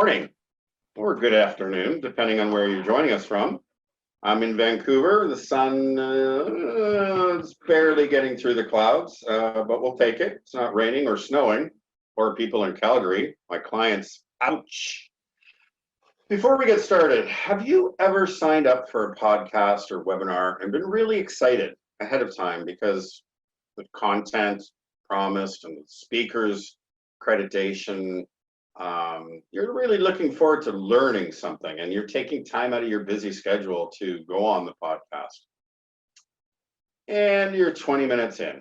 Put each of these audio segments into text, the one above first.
morning or good afternoon, depending on where you're joining us from. I'm in Vancouver. The sun is barely getting through the clouds, but we'll take it. It's not raining or snowing. Or people in Calgary, my clients, ouch. Before we get started, have you ever signed up for a podcast or webinar and been really excited ahead of time because the content promised and the speakers accreditation, you're really looking forward to learning something and you're taking time out of your busy schedule to go on the podcast. And you're 20 minutes in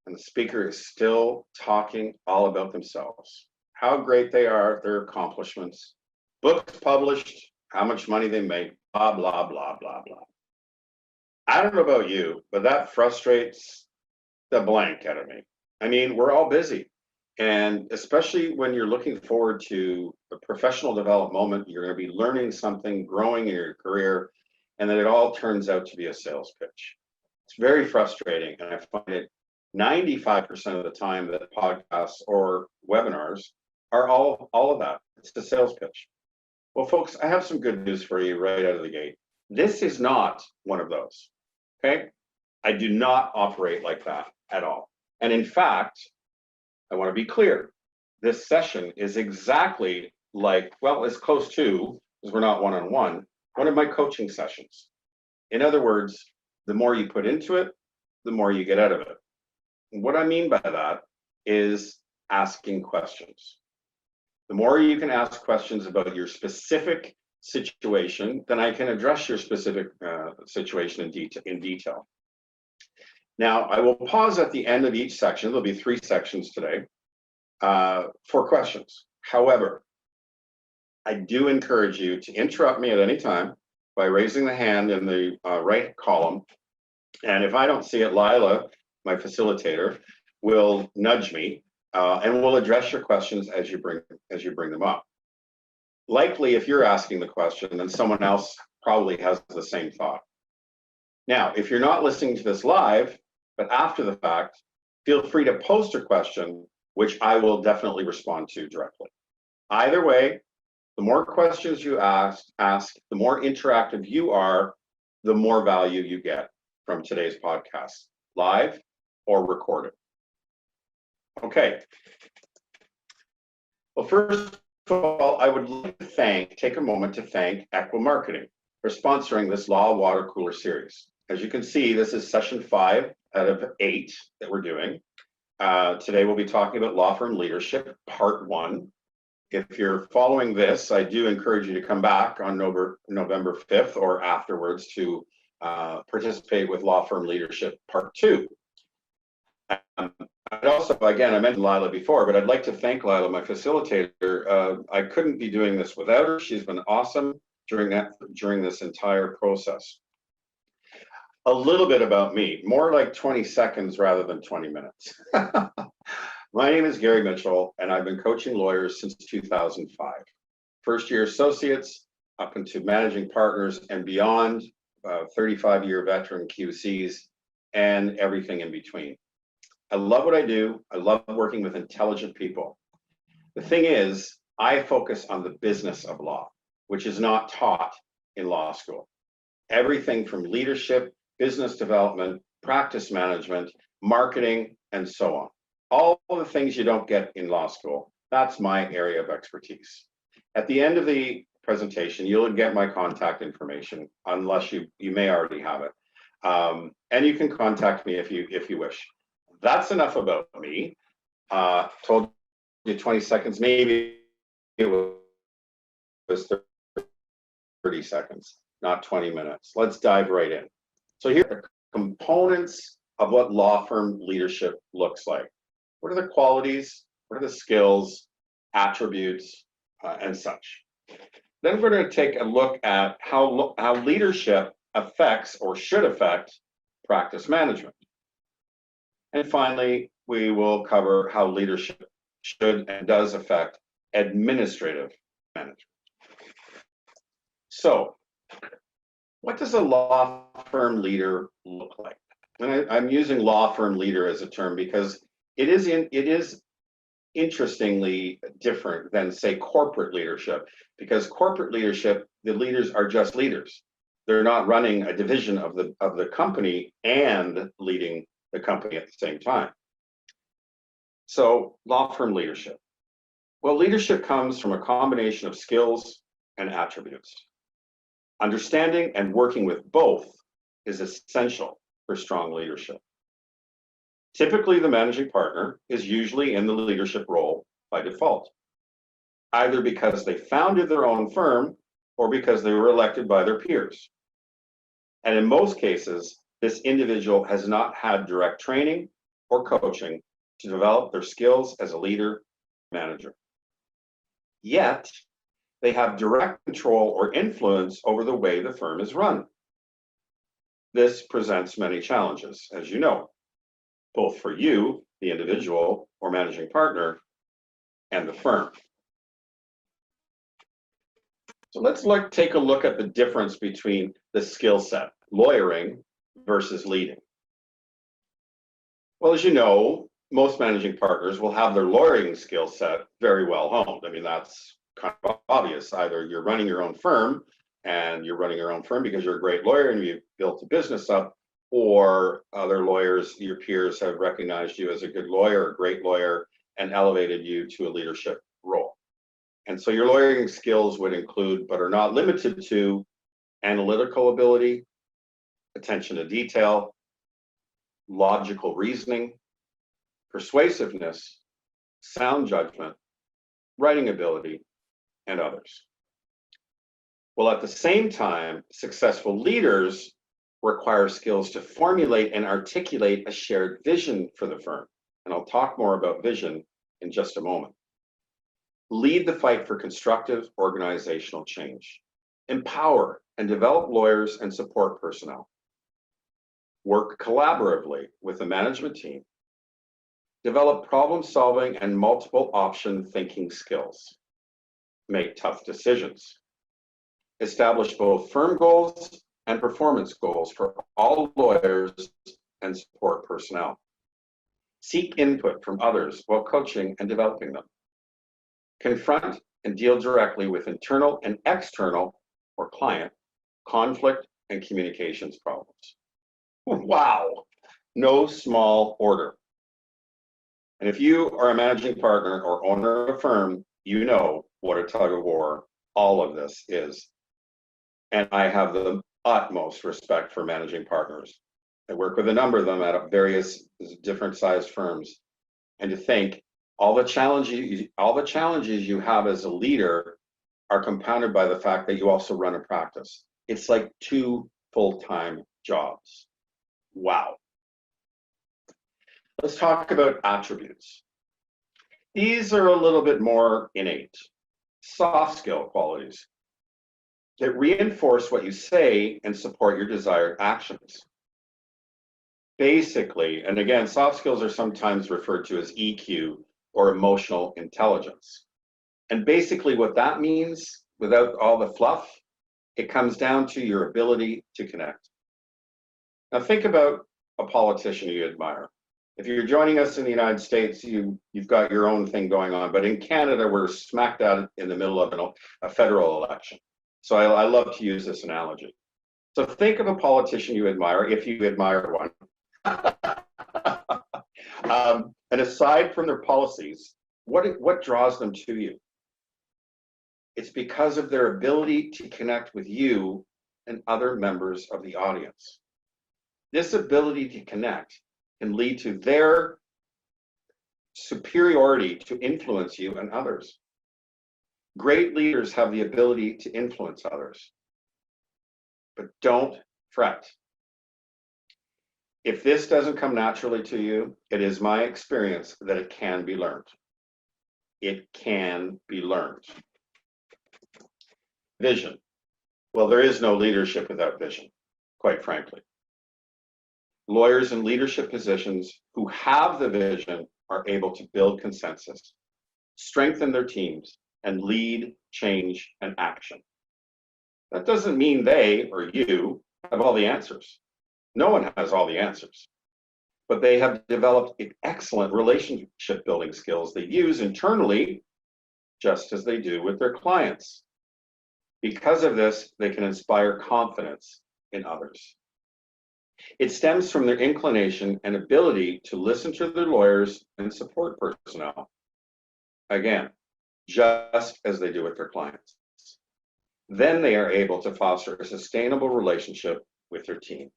and the speaker is still talking all about themselves, how great they are, their accomplishments, books published, how much money they make, blah, blah, blah, blah, blah. I don't know about you, but that frustrates the blank out of me. I mean, we're all busy. And especially when you're looking forward to a professional development moment, you're going to be learning something, growing in your career, and then it all turns out to be a sales pitch. It's very frustrating. And I find it 95% of the time that podcasts or webinars are all of that. It's a sales pitch. Well, folks, I have some good news for you right out of the gate. This is not one of those, okay? I do not operate like that at all. And in fact, I want to be clear. This session is exactly like, well, as close to, because we're not one-on-one, one of my coaching sessions. In other words, the more you put into it, the more you get out of it. And what I mean by that is asking questions. The more you can ask questions about your specific situation, then I can address your specific situation in detail. Now, I will pause at the end of each section. There'll be 3 sections today for questions. However, I do encourage you to interrupt me at any time by raising the hand in the right column. And if I don't see it, Lila, my facilitator, will nudge me and we'll address your questions as you bring them up. Likely, if you're asking the question, then someone else probably has the same thought. Now, if you're not listening to this live, but after the fact, feel free to post a question, which I will definitely respond to directly. Either way, the more questions you ask, the more interactive you are, the more value you get from today's podcast, live or recorded. Okay. Well, first of all, I would like to take a moment to thank Equa Marketing for sponsoring this Law Water Cooler series. As you can see, this is session 5 out of 8 that we're doing. Today we'll be talking about law firm leadership, part 1. If you're following this, I do encourage you to come back on November 5th or afterwards to participate with law firm leadership, part 2. I'd also, again, I mentioned Lila before, but I'd like to thank Lila, my facilitator. I couldn't be doing this without her. She's been awesome during this entire process. A little bit about me, more like 20 seconds rather than 20 minutes. My name is Gary Mitchell, and I've been coaching lawyers since 2005. First-year associates up into managing partners and beyond, 35-year veteran QCs, and everything in between. I love what I do. I love working with intelligent people. The thing is, I focus on the business of law, which is not taught in law school. Everything from leadership, business development, practice management, marketing, and so on. All the things you don't get in law school, that's my area of expertise. At the end of the presentation, you'll get my contact information, unless you may already have it. And you can contact me if you wish. That's enough about me. Told you 20 seconds, maybe it was 30 seconds, not 20 minutes. Let's dive right in. So here are the components of what law firm leadership looks like. What are the qualities? What are the skills, attributes, and such? Then we're going to take a look at how leadership affects or should affect practice management. And finally, we will cover how leadership should and does affect administrative management. So, what does a law firm leader look like? And I'm using law firm leader as a term because it is interestingly different than, say, corporate leadership, because corporate leadership, the leaders are just leaders. They're not running a division of the company and leading the company at the same time. So, law firm leadership. Well, leadership comes from a combination of skills and attributes. Understanding and working with both is essential for strong leadership. Typically, the managing partner is usually in the leadership role by default, either because they founded their own firm or because they were elected by their peers. And in most cases, this individual has not had direct training or coaching to develop their skills as a leader, manager. Yet, they have direct control or influence over the way the firm is run. This presents many challenges, as you know, both for you, the individual or managing partner, and the firm. So let's take a look at the difference between the skill set, lawyering versus leading. Well, as you know, most managing partners will have their lawyering skill set very well honed. I mean, that's kind of obvious. Either you're running your own firm and you're running your own firm because you're a great lawyer and you've built a business up, or other lawyers, your peers, have recognized you as a good lawyer, a great lawyer, and elevated you to a leadership role. And so your lawyering skills would include, but are not limited to, analytical ability, attention to detail, logical reasoning, persuasiveness, sound judgment, writing ability, and others. Well, at the same time, successful leaders require skills to formulate and articulate a shared vision for the firm. And I'll talk more about vision in just a moment. Lead the fight for constructive organizational change. Empower and develop lawyers and support personnel. Work collaboratively with the management team. Develop problem-solving and multiple option thinking skills. Make tough decisions. Establish both firm goals and performance goals for all lawyers and support personnel. Seek input from others while coaching and developing them. Confront and deal directly with internal and external, or client, conflict and communications problems. Wow, no small order. And if you are a managing partner or owner of a firm, you know what a tug of war all of this is. And I have the utmost respect for managing partners. I work with a number of them at various different sized firms. And to think all the challenges you have as a leader are compounded by the fact that you also run a practice. It's like 2 full-time jobs. Wow. Let's talk about attributes. These are a little bit more innate, soft skill qualities that reinforce what you say and support your desired actions. Basically, and again, soft skills are sometimes referred to as EQ or emotional intelligence. And basically what that means, without all the fluff, it comes down to your ability to connect. Now think about a politician you admire. If you're joining us in the United States, you've got your own thing going on, but in Canada, we're smack dab in the middle of a federal election. So I love to use this analogy. So think of a politician you admire, if you admire one. And aside from their policies, what draws them to you? It's because of their ability to connect with you and other members of the audience. This ability to connect can lead to their superiority to influence you and others. Great leaders have the ability to influence others, but don't fret. If this doesn't come naturally to you, it is my experience that it can be learned. It can be learned. Vision. Well, there is no leadership without vision, quite frankly. Lawyers in leadership positions who have the vision are able to build consensus, strengthen their teams, and lead change and action. That doesn't mean they or you have all the answers. No one has all the answers. but they have developed excellent relationship building skills they use internally, just as they do with their clients. Because of this, they can inspire confidence in others. It stems from their inclination and ability to listen to their lawyers and support personnel. Again, just as they do with their clients. Then they are able to foster a sustainable relationship with their team.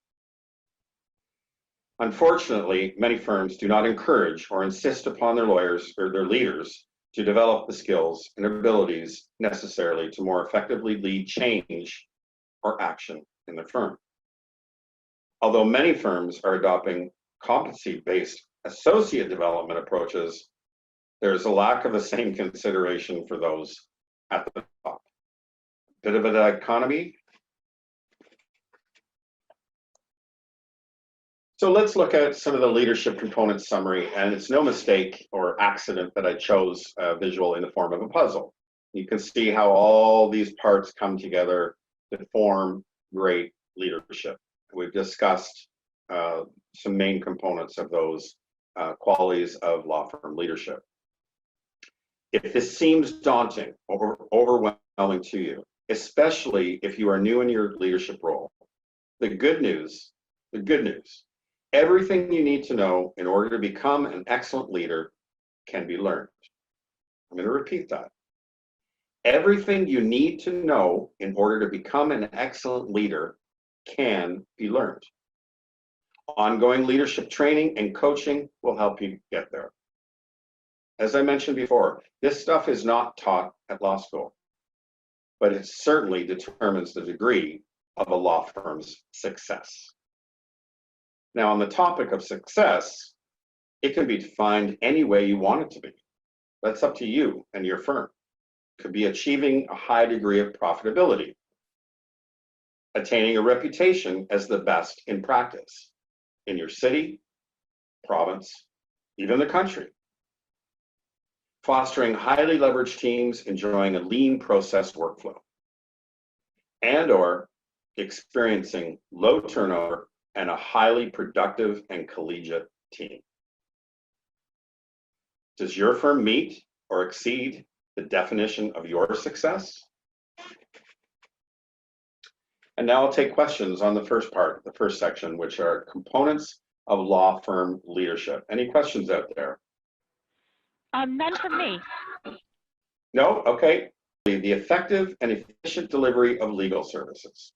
Unfortunately, many firms do not encourage or insist upon their lawyers or their leaders to develop the skills and abilities necessarily to more effectively lead change or action in the firm. Although many firms are adopting competency-based associate development approaches, there's a lack of the same consideration for those at the top. Bit of a dichotomy. So let's look at some of the leadership component summary, and it's no mistake or accident that I chose a visual in the form of a puzzle. You can see how all these parts come together to form great leadership. We've discussed some main components of those qualities of law firm leadership. If this seems daunting or overwhelming to you, especially if you are new in your leadership role, the good news, everything you need to know in order to become an excellent leader can be learned. I'm going to repeat that. Everything you need to know in order to become an excellent leader can be learned. Ongoing leadership training and coaching will help you get there. As I mentioned before, this stuff is not taught at law school, but it certainly determines the degree of a law firm's success. Now, on the topic of success, it can be defined any way you want it to be. That's up to you and your firm. It could be achieving a high degree of profitability, attaining a reputation as the best in practice in your city, province, even the country, fostering highly leveraged teams, enjoying a lean process workflow, and/or experiencing low turnover and a highly productive and collegiate team. Does your firm meet or exceed the definition of your success? And now I'll take questions on the first part, the first section, which are components of law firm leadership. Any questions out there? None from me. No? Okay. The effective and efficient delivery of legal services.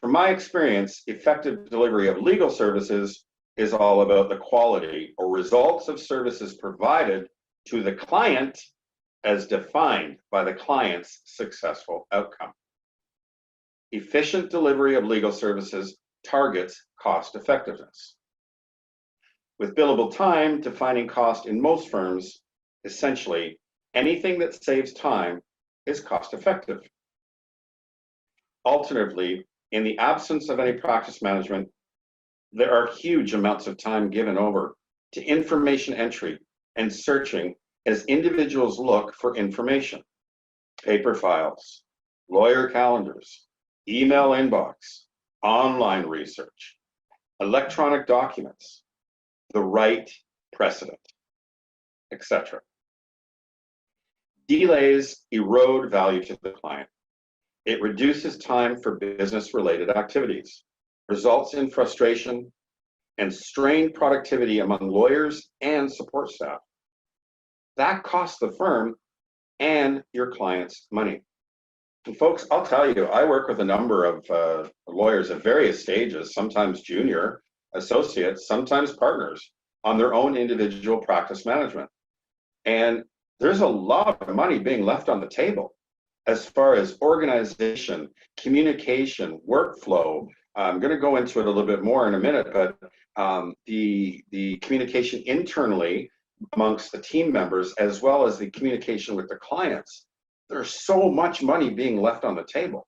From my experience, effective delivery of legal services is all about the quality or results of services provided to the client as defined by the client's successful outcome. Efficient delivery of legal services targets cost effectiveness. With billable time defining cost in most firms, essentially anything that saves time is cost effective. Alternatively, in the absence of any practice management, there are huge amounts of time given over to information entry and searching as individuals look for information. Paper files, lawyer calendars, email inbox, online research, electronic documents, the right precedent, etc. Delays erode value to the client. It reduces time for business-related activities, results in frustration, and strained productivity among lawyers and support staff. That costs the firm and your clients money. And folks, I'll tell you, I work with a number of lawyers at various stages, sometimes junior, associates, sometimes partners, on their own individual practice management. And there's a lot of money being left on the table as far as organization, communication, workflow. I'm going to go into it a little bit more in a minute, but the communication internally amongst the team members, as well as the communication with the clients. There's so much money being left on the table.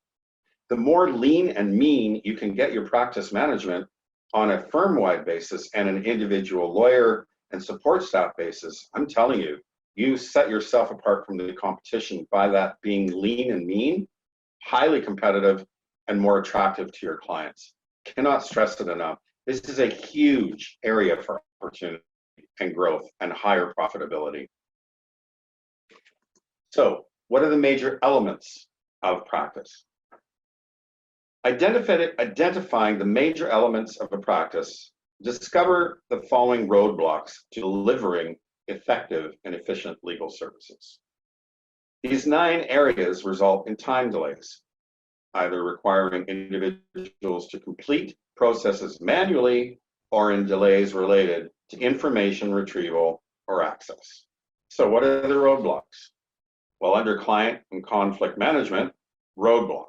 The more lean and mean you can get your practice management on a firm-wide basis and an individual lawyer and support staff basis, I'm telling you, you set yourself apart from the competition by that being lean and mean, highly competitive, and more attractive to your clients. Cannot stress it enough. This is a huge area for opportunity and growth and higher profitability. So, what are the major elements of practice? Identifying the major elements of a practice, discover the following roadblocks to delivering effective and efficient legal services. These 9 areas result in time delays, either requiring individuals to complete processes manually or in delays related to information retrieval or access. So what are the roadblocks? Well, under client and conflict management, roadblock: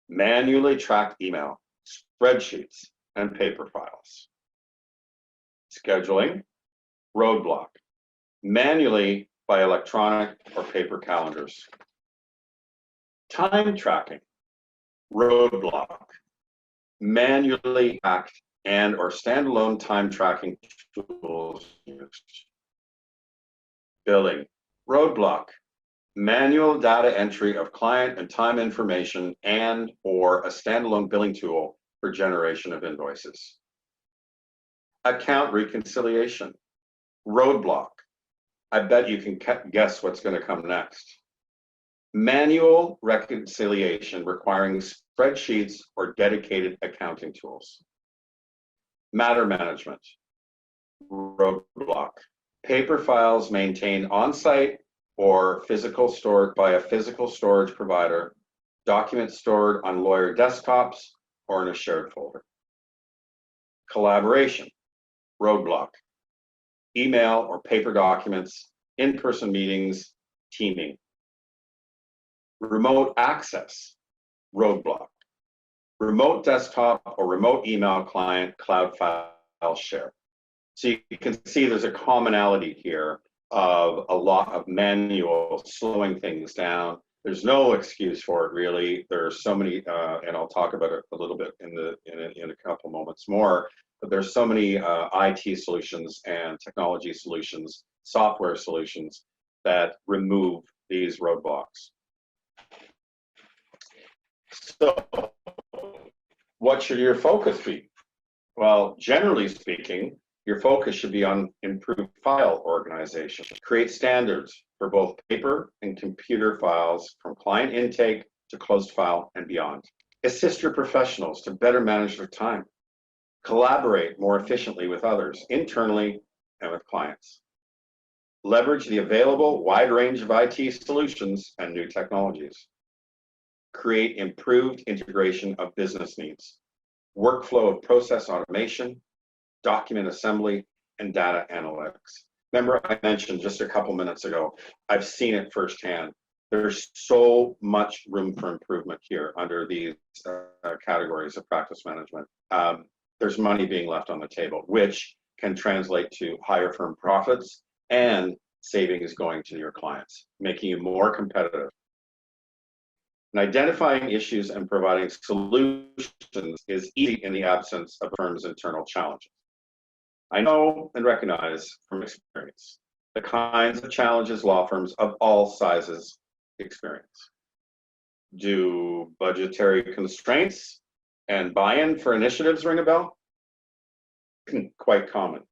manually tracked email, spreadsheets, and paper files. Scheduling, roadblock: manually by electronic or paper calendars. Time tracking, roadblock: manually tracked and or standalone time tracking tools used. Billing, roadblock: manual data entry of client and time information and or a standalone billing tool for generation of invoices. Account reconciliation, roadblock: I bet you can guess what's going to come next. Manual reconciliation requiring spreadsheets or dedicated accounting tools. Matter management, roadblock: paper files maintained on-site or stored by a physical storage provider, documents stored on lawyer desktops or in a shared folder. Collaboration, roadblock: email or paper documents, in-person meetings, teaming. Remote access, roadblock: remote desktop or remote email client cloud file share. So you can see there's a commonality here of a lot of manual slowing things down. There's no excuse for it, really. There's so many, and I'll talk about it a little bit in a couple moments more, but there's so many IT solutions and technology solutions, software solutions that remove these roadblocks. So what should your focus be? Well, generally speaking, your focus should be on improved file organization. Create standards for both paper and computer files from client intake to closed file and beyond. Assist your professionals to better manage their time. Collaborate more efficiently with others, internally and with clients. Leverage the available wide range of IT solutions and new technologies. Create improved integration of business needs, workflow of process automation, document assembly, and data analytics. Remember, I mentioned just a couple minutes ago, I've seen it firsthand. There's so much room for improvement here under these categories of practice management. There's money being left on the table, which can translate to higher firm profits and savings going to your clients, making you more competitive. And identifying issues and providing solutions is easy in the absence of a firm's internal challenges. I know and recognize from experience the kinds of challenges law firms of all sizes experience. Do budgetary constraints and buy-in for initiatives ring a bell? Quite common.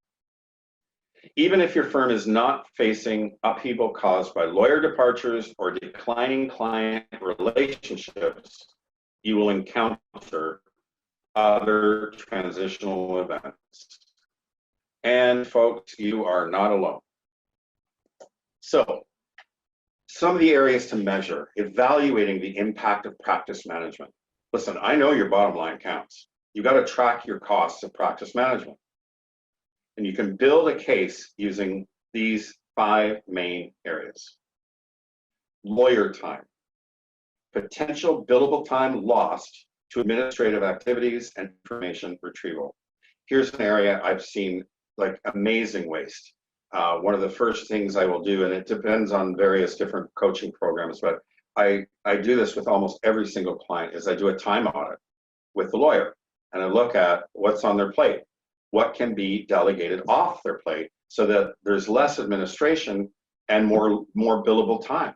Even if your firm is not facing upheaval caused by lawyer departures or declining client relationships, you will encounter other transitional events. And folks, you are not alone. So, some of the areas to measure: evaluating the impact of practice management. Listen, I know your bottom line counts. You got to track your costs of practice management. And you can build a case using these 5 main areas. Lawyer time. Potential billable time lost to administrative activities and information retrieval. Here's an area I've seen like amazing waste. One of the first things I will do, and it depends on various different coaching programs, but I do this with almost every single client, is I do a time audit with the lawyer and I look at what's on their plate. What can be delegated off their plate so that there's less administration and more billable time,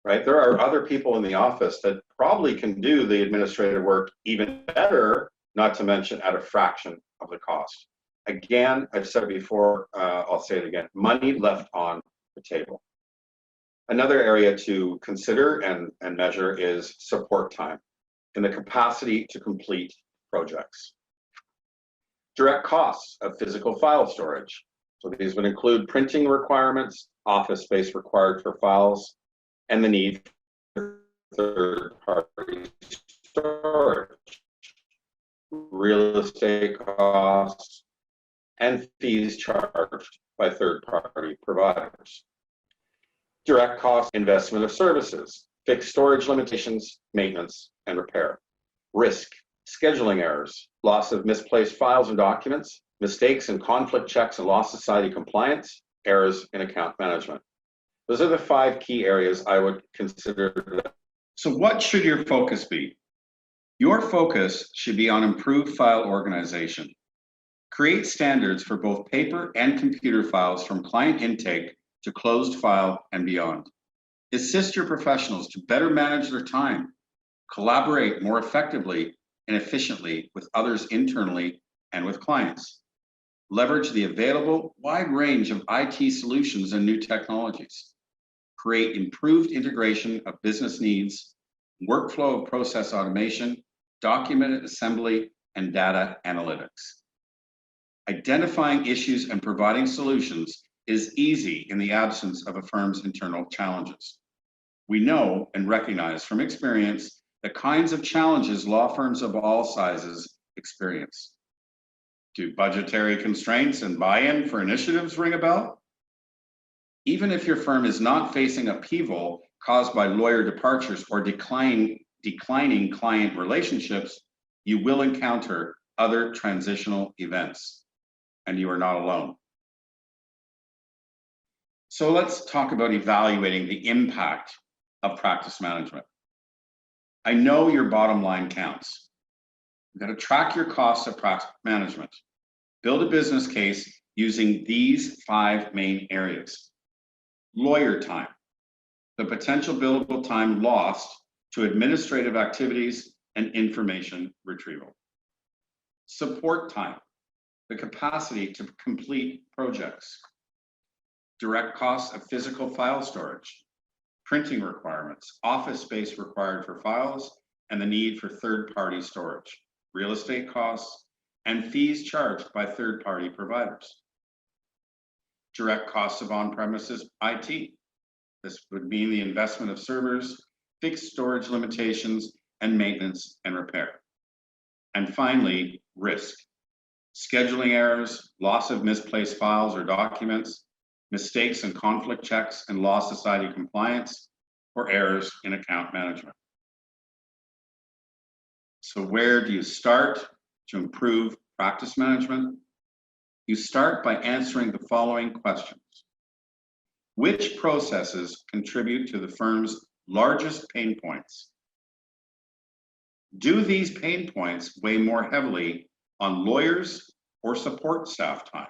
right? There are other people in the office that probably can do the administrative work even better, not to mention at a fraction of the cost. Again, I've said it before, I'll say it again, money left on the table. Another area to consider and measure is support time and the capacity to complete projects. Direct costs of physical file storage. So these would include printing requirements, office space required for files, and the need for third-party storage, real estate costs, and fees charged by third-party providers. Direct cost investment of services, fixed storage limitations, maintenance, and repair. Risk, scheduling errors, loss of misplaced files and documents, mistakes in conflict checks and law society compliance, errors in account management. Those are the 5 key areas I would consider. So what should your focus be? Your focus should be on improved file organization. Create standards for both paper and computer files from client intake to closed file and beyond. Assist your professionals to better manage their time, collaborate more effectively and efficiently with others internally and with clients. Leverage the available wide range of IT solutions and new technologies. Create improved integration of business needs, workflow of process automation, document assembly, and data analytics. Identifying issues and providing solutions is easy in the absence of a firm's internal challenges. We know and recognize from experience the kinds of challenges law firms of all sizes experience. Do budgetary constraints and buy-in for initiatives ring a bell? Even if your firm is not facing upheaval caused by lawyer departures or declining client relationships, you will encounter other transitional events, and you are not alone. So let's talk about evaluating the impact of practice management. I know your bottom line counts. You've got to track your costs of practice management. Build a business case using these 5 main areas. Lawyer time, the potential billable time lost to administrative activities and information retrieval. Support time, the capacity to complete projects. Direct costs of physical file storage, printing requirements, office space required for files, and the need for third-party storage, real estate costs, and fees charged by third-party providers. Direct costs of on-premises IT. This would mean the investment of servers, fixed storage limitations, and maintenance and repair. And finally, risk. Scheduling errors, loss of misplaced files or documents, mistakes in conflict checks and law society compliance, or errors in account management. So where do you start to improve practice management? You start by answering the following questions. Which processes contribute to the firm's largest pain points? Do these pain points weigh more heavily on lawyers or support staff time?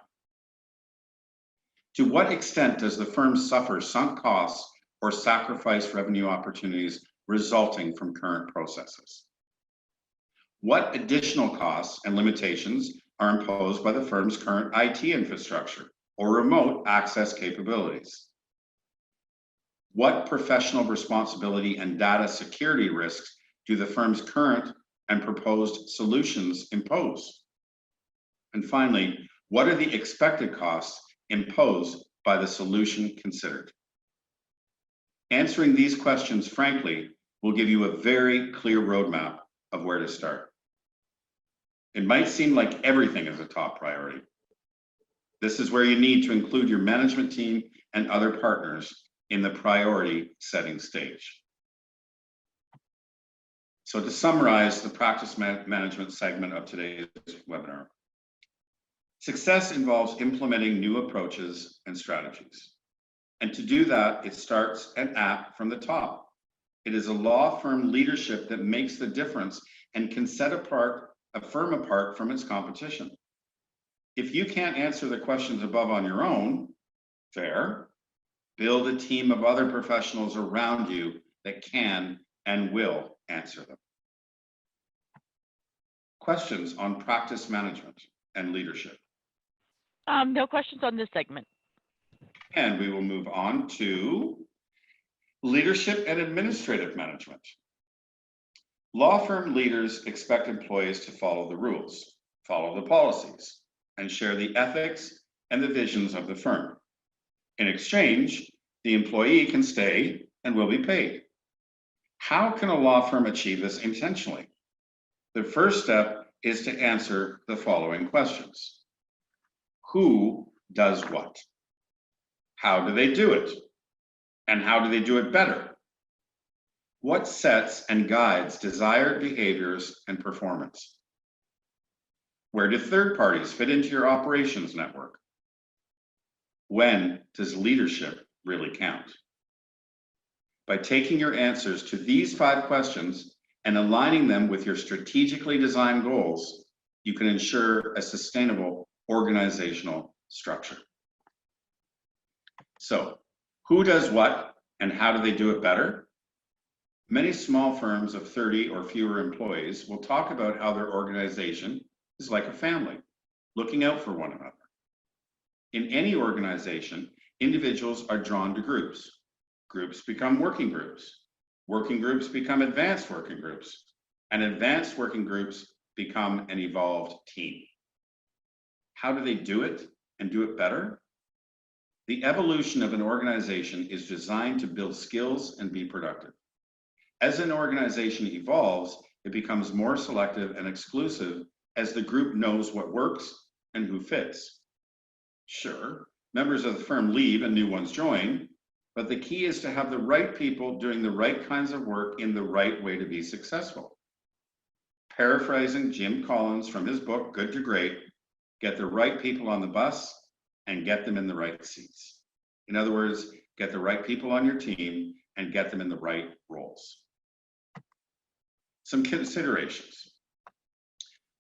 To what extent does the firm suffer sunk costs or sacrifice revenue opportunities resulting from current processes? What additional costs and limitations are imposed by the firm's current IT infrastructure or remote access capabilities? What professional responsibility and data security risks do the firm's current and proposed solutions impose? And finally, what are the expected costs imposed by the solution considered? Answering these questions frankly will give you a very clear roadmap of where to start. It might seem like everything is a top priority. This is where you need to include your management team and other partners in the priority setting stage. So to summarize the practice management segment of today's webinar, success involves implementing new approaches and strategies. And to do that, it starts and act from the top. It is a law firm leadership that makes the difference and can set apart a firm apart from its competition. If you can't answer the questions above on your own, fair, build a team of other professionals around you that can and will answer them. Questions on practice management. and leadership. No questions on this segment. And we will move on to leadership and administrative management. Law firm leaders expect employees to follow the rules, follow the policies, and share the ethics and the visions of the firm. In exchange, the employee can stay and will be paid. How can a law firm achieve this intentionally? The first step is to answer the following questions. Who does what? How do they do it? And how do they do it better? What sets and guides desired behaviors and performance? Where do third parties fit into your operations network? When does leadership really count? By taking your answers to these 5 questions and aligning them with your strategically designed goals, you can ensure a sustainable organizational structure. So, who does what and how do they do it better? Many small firms of 30 or fewer employees will talk about how their organization is like a family, looking out for one another. In any organization, individuals are drawn to groups. Groups become working groups. Working groups become advanced working groups. And advanced working groups become an evolved team. How do they do it and do it better? The evolution of an organization is designed to build skills and be productive. As an organization evolves, it becomes more selective and exclusive as the group knows what works and who fits. Sure, members of the firm leave and new ones join, but the key is to have the right people doing the right kinds of work in the right way to be successful. Paraphrasing Jim Collins from his book, Good to Great, get the right people on the bus and get them in the right seats. In other words, get the right people on your team and get them in the right roles. Some considerations.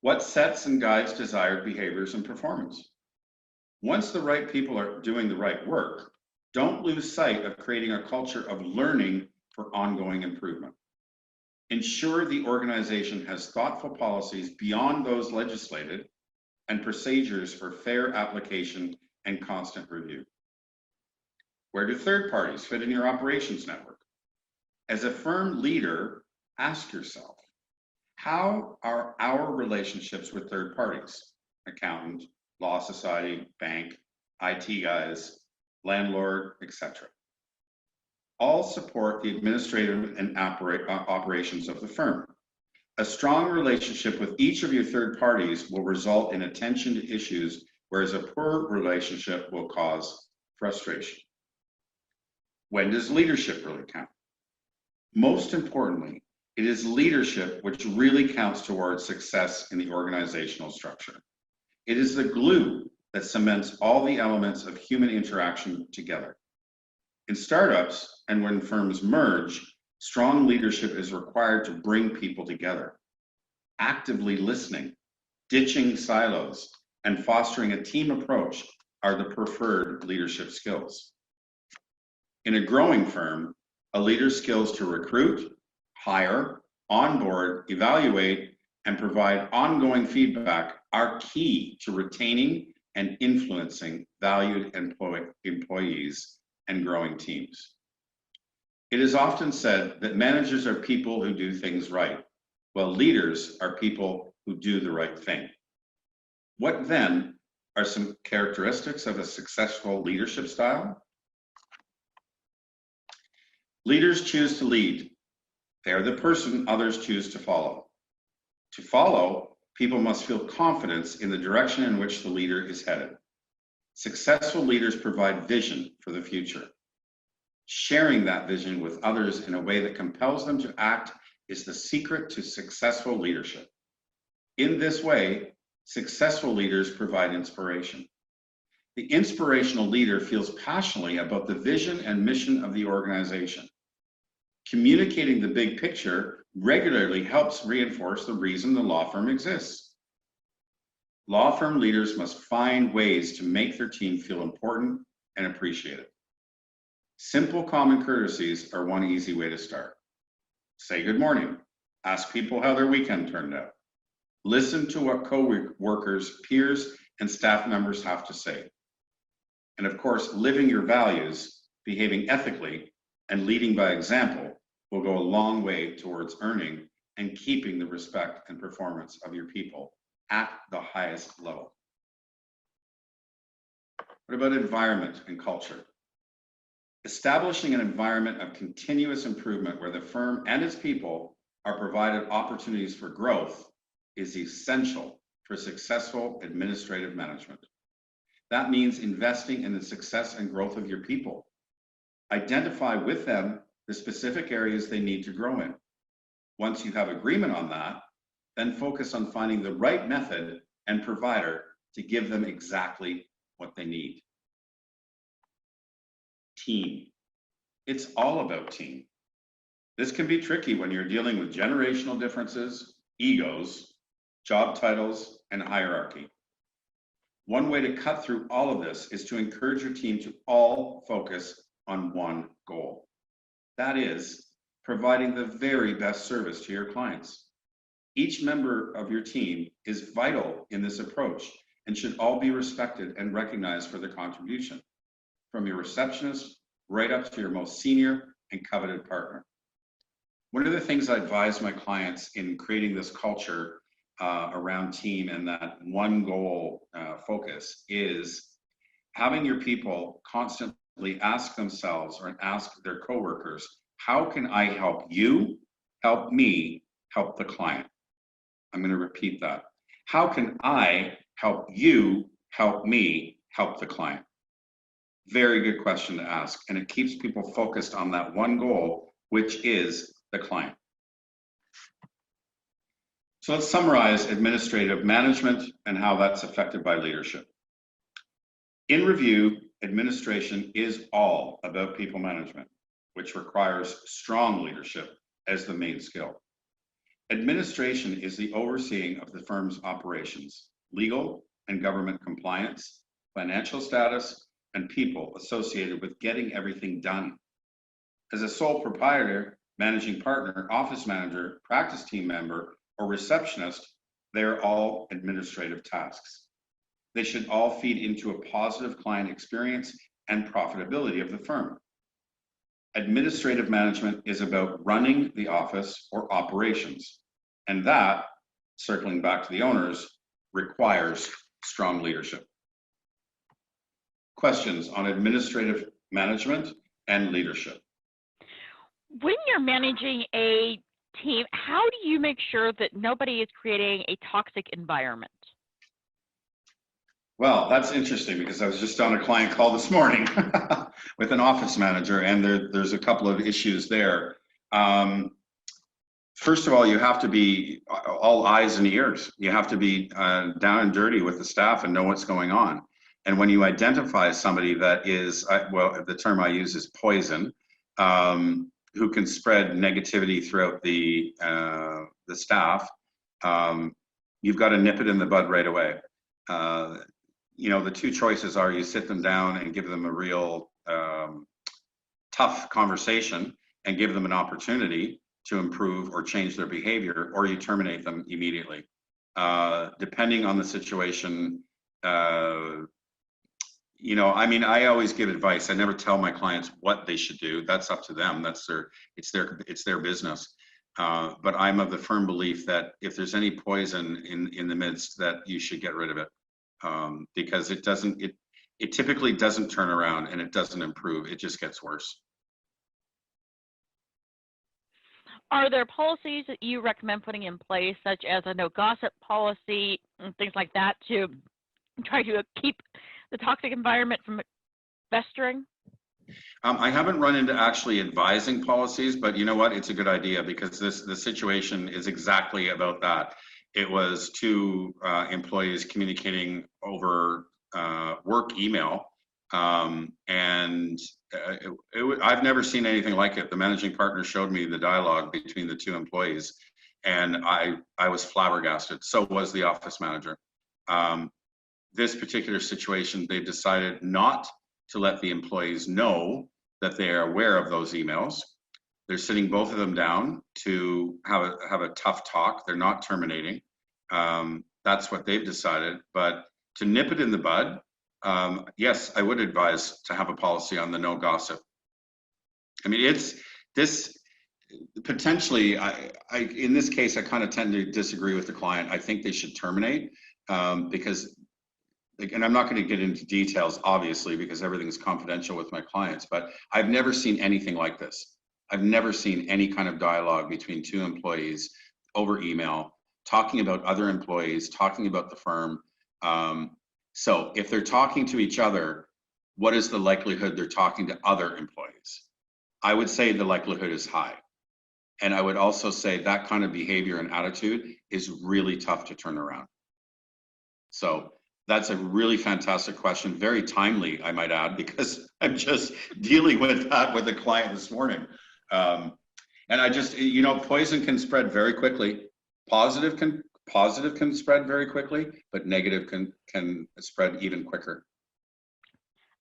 What sets and guides desired behaviors and performance? Once the right people are doing the right work, don't lose sight of creating a culture of learning for ongoing improvement. Ensure the organization has thoughtful policies beyond those legislated and procedures for fair application and constant review. Where do third parties fit in your operations network? As a firm leader, ask yourself, how are our relationships with third parties? Accountant, law society, bank, IT guys, landlord, etc. All support the administrative and operations of the firm. A strong relationship with each of your third parties will result in attention to issues, whereas a poor relationship will cause frustration. When does leadership really count? Most importantly, it is leadership which really counts towards success in the organizational structure. It is the glue that cements all the elements of human interaction together. In startups and when firms merge, strong leadership is required to bring people together. Actively listening, ditching silos, and fostering a team approach are the preferred leadership skills. In a growing firm, a leader's skills to recruit, hire, onboard, evaluate, and provide ongoing feedback are key to retaining and influencing valued employees and growing teams. It is often said that managers are people who do things right, while leaders are people who do the right thing. What then are some characteristics of a successful leadership style? Leaders choose to lead. They are the person others choose to follow. To follow, people must feel confidence in the direction in which the leader is headed. Successful leaders provide vision for the future. Sharing that vision with others in a way that compels them to act is the secret to successful leadership. In this way, successful leaders provide inspiration. The inspirational leader feels passionately about the vision and mission of the organization. Communicating the big picture regularly helps reinforce the reason the law firm exists. Law firm leaders must find ways to make their team feel important and appreciated. Simple common courtesies are one easy way to start. Say good morning. Ask people how their weekend turned out. Listen to what co-workers, peers, and staff members have to say. And of course, living your values, behaving ethically, and leading by example will go a long way towards earning and keeping the respect and performance of your people at the highest level. What about environment and culture? Establishing an environment of continuous improvement where the firm and its people are provided opportunities for growth is essential for successful administrative management. That means investing in the success and growth of your people. Identify with them the specific areas they need to grow in. Once you have agreement on that, then focus on finding the right method and provider to give them exactly what they need. Team. It's all about team. This can be tricky when you're dealing with generational differences, egos, job titles, and hierarchy. One way to cut through all of this is to encourage your team to all focus on one goal. That is, providing the very best service to your clients. Each member of your team is vital in this approach and should all be respected and recognized for their contribution, from your receptionist right up to your most senior and coveted partner. One of the things I advise my clients in creating this culture around team and that one goal focus is having your people constantly ask themselves or ask their coworkers, how can I help you, help me, help the client? I'm going to repeat that. How can I help you, help me, help the client? Very good question to ask, and it keeps people focused on that one goal, which is the client. So let's summarize administrative management and how that's affected by leadership. In review, administration is all about people management, which requires strong leadership as the main skill. Administration is the overseeing of the firm's operations, legal and government compliance, financial status, and people associated with getting everything done. As a sole proprietor, managing partner, office manager, practice team member, or receptionist, they're all administrative tasks. They should all feed into a positive client experience and profitability of the firm. Administrative management is about running the office or operations, and that, circling back to the owners, requires strong leadership. Questions on administrative management and leadership? When you're managing a team, how do you make sure that nobody is creating a toxic environment? Well, that's interesting because I was just on a client call this morning with an office manager, and there's a couple of issues there. First of all, you have to be all eyes and ears. You have to be down and dirty with the staff and know what's going on. And when you identify somebody that is, well, the term I use is poison, who can spread negativity throughout the staff, you've got to nip it in the bud right away. You know, the two choices are you sit them down and give them a real tough conversation and give them an opportunity to improve or change their behavior, or you terminate them immediately. Depending on the situation, you know, I mean, I always give advice. I never tell my clients what they should do. That's up to them. That's it's their business. But I'm of the firm belief that if there's any poison in the midst, that you should get rid of it, because it typically doesn't turn around and it doesn't improve. It just gets worse. Are there policies that you recommend putting in place, such as a no gossip policy and things like that, to try to keep the toxic environment from festering? I haven't run into actually advising policies, but you know what? It's a good idea, because the situation is exactly about that. It was two employees communicating over work email, and I've never seen anything like it. The managing partner showed me the dialogue between the two employees, and I was flabbergasted. So was the office manager. This particular situation, they've decided not to let the employees know that they are aware of those emails. They're sitting both of them down to have a tough talk. They're not terminating. That's what they've decided. But to nip it in the bud, yes, I would advise to have a policy on the no gossip. I mean, it's this potentially, in this case, I kind of tend to disagree with the client. I think they should terminate because, and I'm not going to get into details, obviously, because everything's confidential with my clients, but I've never seen anything like this. I've never seen any kind of dialogue between two employees over email, talking about other employees, talking about the firm. So if they're talking to each other, what is the likelihood they're talking to other employees? I would say the likelihood is high. And I would also say that kind of behavior and attitude is really tough to turn around. So that's a really fantastic question. Very timely, I might add, because I'm just dealing with that with a client this morning. And I just, you know, poison can spread very quickly. Positive can spread very quickly, but negative can spread even quicker.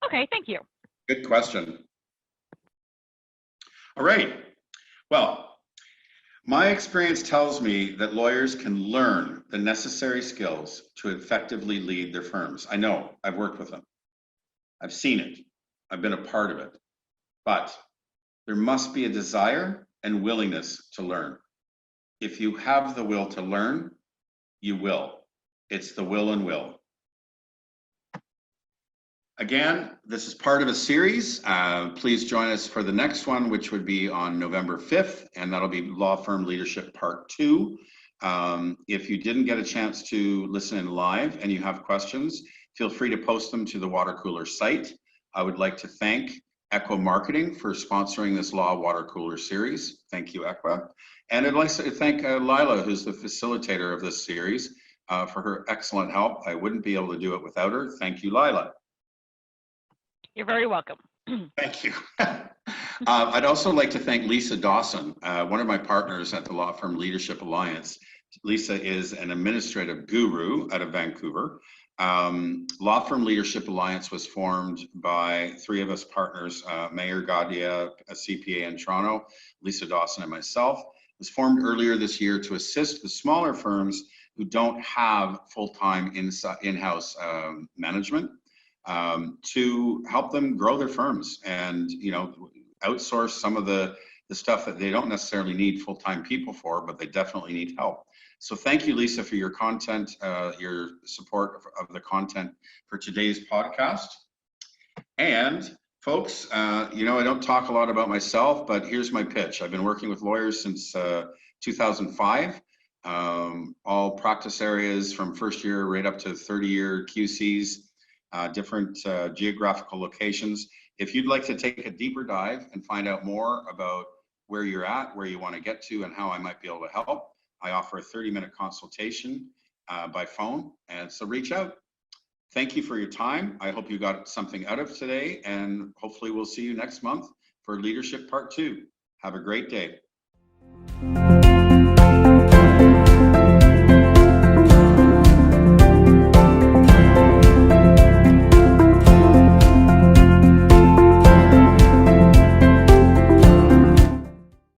Okay, thank you. Good question. All right. Well, my experience tells me that lawyers can learn the necessary skills to effectively lead their firms. I know, I've worked with them. I've seen it. I've been a part of it. But there must be a desire and willingness to learn. If you have the will to learn, you will. It's the will and will. Again, this is part of a series. Please join us for the next one, which would be on November 5th, and that'll be Law Firm Leadership Part 2. If you didn't get a chance to listen in live and you have questions, feel free to post them to the Water Cooler site. I would like to thank Equa Marketing for sponsoring this Law Water Cooler series. Thank you, Equa. And I'd like to thank Lila, who's the facilitator of this series, for her excellent help. I wouldn't be able to do it without her. Thank you, Lila. You're very welcome. Thank you. I'd also like to thank Lisa Dawson, one of my partners at the Law Firm Leadership Alliance. Lisa is an administrative guru out of Vancouver. Law Firm Leadership Alliance was formed by three of us partners, Mayor Gadia, a CPA in Toronto, Lisa Dawson, and myself. It was formed earlier this year to assist the smaller firms who don't have full-time in-house management, to help them grow their firms and, you know, outsource some of the stuff that they don't necessarily need full-time people for, but they definitely need help. So thank you, Lisa, for your content, your support of the content for today's podcast. And folks, you know, I don't talk a lot about myself, but here's my pitch. I've been working with lawyers since 2005, all practice areas from first year right up to 30-year QCs. Different geographical locations. If you'd like to take a deeper dive and find out more about where you're at, where you want to get to, and how I might be able to help, I offer a 30-minute consultation by phone, and so reach out. Thank you for your time. I hope you got something out of today, and hopefully we'll see you next month for Leadership Part 2. Have a great day.